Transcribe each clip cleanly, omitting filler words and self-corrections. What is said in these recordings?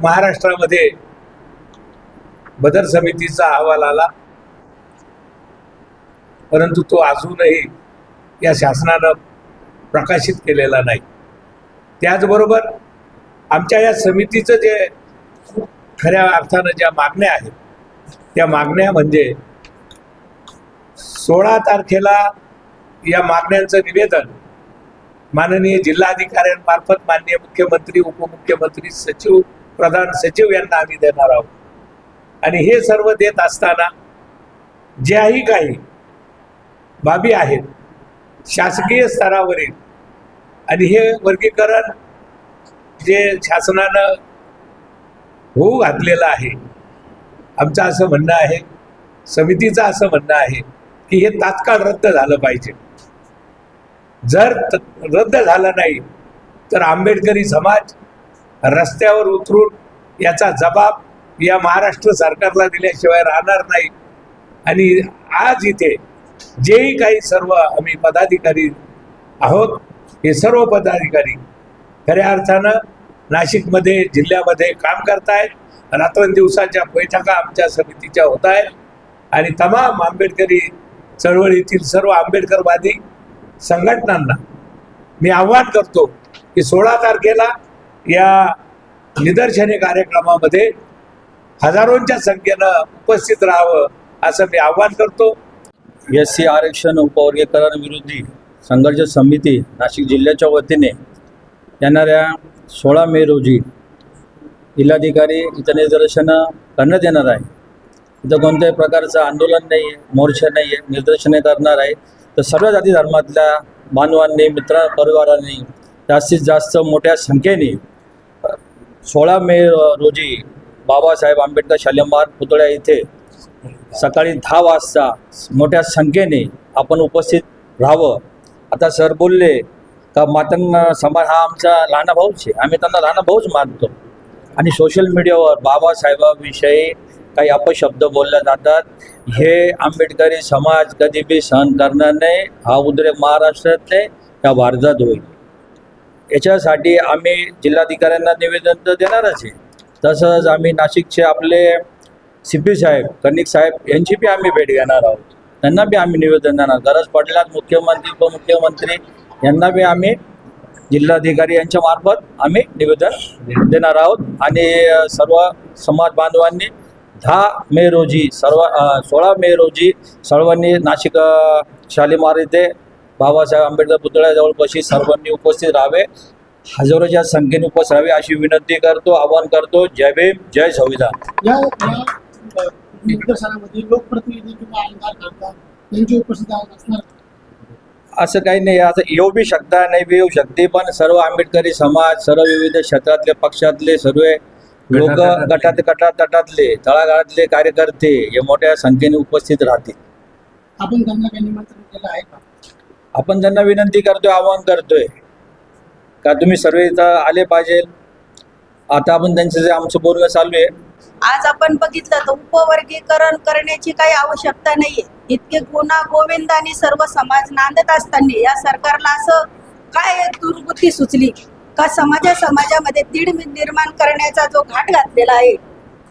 महाराष्ट्रामध्ये बदर समितीचा अहवाल आला, परंतु तो अजूनही या शासनानं प्रकाशित केलेला नाही. त्याचबरोबर आमच्या या समितीचं जे खऱ्या अर्थानं ज्या मागण्या आहेत, त्या मागण्या म्हणजे 16 तारखेला या मागण्यांचं निवेदन माननीय जिल्हाधिकाऱ्यांमार्फत माननीय मुख्यमंत्री, उपमुख्यमंत्री, सचिव, प्रधान सचिव यांना आम्ही देणार आहोत. आणि हे सर्व देत असताना ज्याही काही बाबी आहेत शासकीय स्तरावरील, आणि हे वर्गीकरण जे शासनानं होऊ घातलेलं आहे, आमचं असं म्हणणं आहे, समितीचं असं म्हणणं आहे की हे तात्काळ रद्द झालं पाहिजे. जर रद्द झालं नाही तर आंबेडकरी समाज रस्त्यावर उतरून याचा जबाब या महाराष्ट्र सरकारला दिल्याशिवाय राहणार नाही. आणि आज इथे जेही काही सर्व आम्ही पदाधिकारी आहोत, हे सर्व पदाधिकारी खऱ्या अर्थानं नाशिकमध्ये, जिल्ह्यामध्ये काम करतायत. रात्रंदिवसाच्या बैठका आमच्या समितीच्या होत आहेत आणि तमाम आंबेडकरी चळवळीतील सर्व आंबेडकरवादी संघटनांना मी आव्हान करतो की 16 तारखेला या निदर्शने कार्यक्रमामध्ये हजारोंच्या संख्येनं उपस्थित राहावं असं मी आव्हान करतो. SC आरक्षण उपवर्गीकरण विरोधी संघर्ष समिती नाशिक जिल्ह्याच्या वतीने येणाऱ्या 16 मे रोजी जिल्हाधिकारी इथं निदर्शनं करण्यात येणार आहे. इथं कोणत्याही प्रकारचं आंदोलन नाही आहे, मोर्चा नाही आहे, निदर्शने करणार आहे. तर सर्व जाती धर्मातल्या बांधवांनी, मित्र परिवारांनी जास्तीत जास्त मोठ्या संख्येने 16 मे रोजी बाबासाहेब आंबेडकर शालेमार पुतळ्या इथे सकाळी 10 वाजता मोठ्या संख्येने आपण उपस्थित राहावं. आता सर बोलले का मातंग समाज हा आमचा लहान भाऊच आहे, आम्ही त्यांना लहान भाऊच मानतो. आणि सोशल मीडियावर बाबासाहेबाविषयी काही अपशब्द बोलले जातात, हे आंबेडकरी समाज कधी बी सहन करणार नाही. हा उद्रेक महाराष्ट्रात नाही, या भारतात होईल. याच्यासाठी आम्ही जिल्हाधिकाऱ्यांना निवेदन तर देणारच आहे. तसंच आम्ही नाशिकचे आपले CP साहेब, कर्णिक साहेब यांची बी आम्ही भेट घेणार आहोत. त्यांना बी आम्ही निवेदन देणार. गरज पडल्यास मुख्यमंत्री, उपमुख्यमंत्री यांना बी आम्ही जिल्हाधिकारी यांच्या मार्फत आम्ही निवेदन देणार आहोत. आणि सर्व समाज बांधवांनी 10 मे रोजी 16 मे रोजी सर्वांनी नाशिक शालीमार येथे बाबासाहेब आंबेडकर पुतळ्याजवळपाशी सर्वांनी उपस्थित राहावे, हजारोच्या संख्येने उपस्थित राहावे अशी विनंती करतो, आवाहन करतो. जय भीम, जय संविधान. या निदर्शनामध्ये लोकप्रतिनिधी किंवा आमदार खासदार यांची उपस्थिती असणार असं काही नाही. आता येऊ बी शकता, नाही बी येऊ शकते, पण सर्व आंबेडकरी समाज, सर्व विविध क्षेत्रातले, पक्षातले सर्व लोक, गटातले तळागाळातले कार्यकर्ते हे मोठ्या संख्येने उपस्थित राहतील. आपण त्यांना काही निमंत्रण केलं आहे का? आपण त्यांना विनंती करतोय, आवाहन करतोय का तुम्ही सर्व इथं आले पाहिजे. आता आपण त्यांचं जे आमचं बोलणं चालू आहे, आज आपण बघितलं तर उपवर्गीकरण करण्याची काही आवश्यकता नाहीये. इतके गुन्हा गोविंदाने सर्व समाज नांदत असताना या सरकारला असं काय दुर्बुद्धी सुचली का समाजामध्ये तीड निर्माण करण्याचा जो घाट घातलेला आहे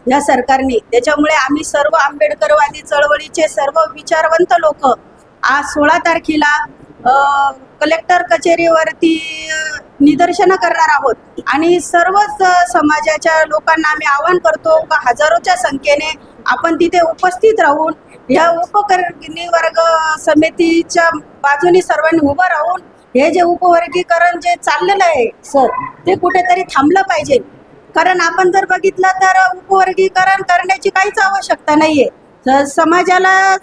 या सरकारने, त्याच्यामुळे आम्ही सर्व आंबेडकरवादी चळवळीचे सर्व विचारवंत लोक आज 16 तारखेला कलेक्टर कचेरीवरती निदर्शनं करणार आहोत. आणि सर्वच समाजाच्या लोकांना आम्ही आवाहन करतो का हजारोच्या संख्येने आपण तिथे उपस्थित राहून या उपवर्गीय वर्ग समितीच्या बाजूने सर्वांनी उभं राहून हे जे उपवर्गीकरण जे चाललेलं आहे सर, ते कुठेतरी थांबलं पाहिजे. कारण आपण जर बघितलं तर उपवर्गीकरण करण्याची काहीच आवश्यकता नाहीये. समाजाला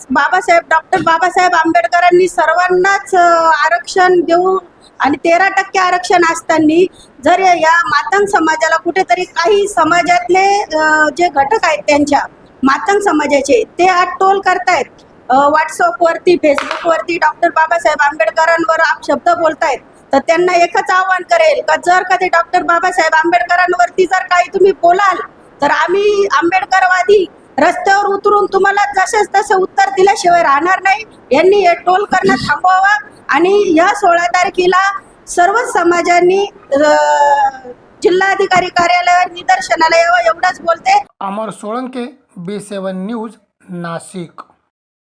डॉक्टर बाबासाहेब आंबेडकरांनी सर्वांनाच आरक्षण देऊ आणि 13% आरक्षण असताना जर या मातंग समाजाला कुठेतरी काही समाजातले जे घटक आहेत त्यांच्या मातंग समाजाचे ते आज टोल करतायत, व्हॉट्सअपवरती, फेसबुकवरती डॉक्टर बाबासाहेब आंबेडकरांवर अपशब्द बोलतायत. तर त्यांना एकच आवाहन करेल का जर कधी डॉक्टर बाबासाहेब आंबेडकरांवरती जर काही तुम्ही बोलाल तर आम्ही आंबेडकरवादी रस्त्यावर उतरून तुम्हाला जसेच तसे उत्तर दिल्याशिवाय राहणार नाही. यांनी हे टोल करणं थांबवावं आणि या 16 तारखेला सर्व समाजांनी जिल्हाधिकारी कार्यालयावर निदर्शनाला यावं एवढंच बोलते. अमर सोळंके, B7 न्यूज, नाशिक.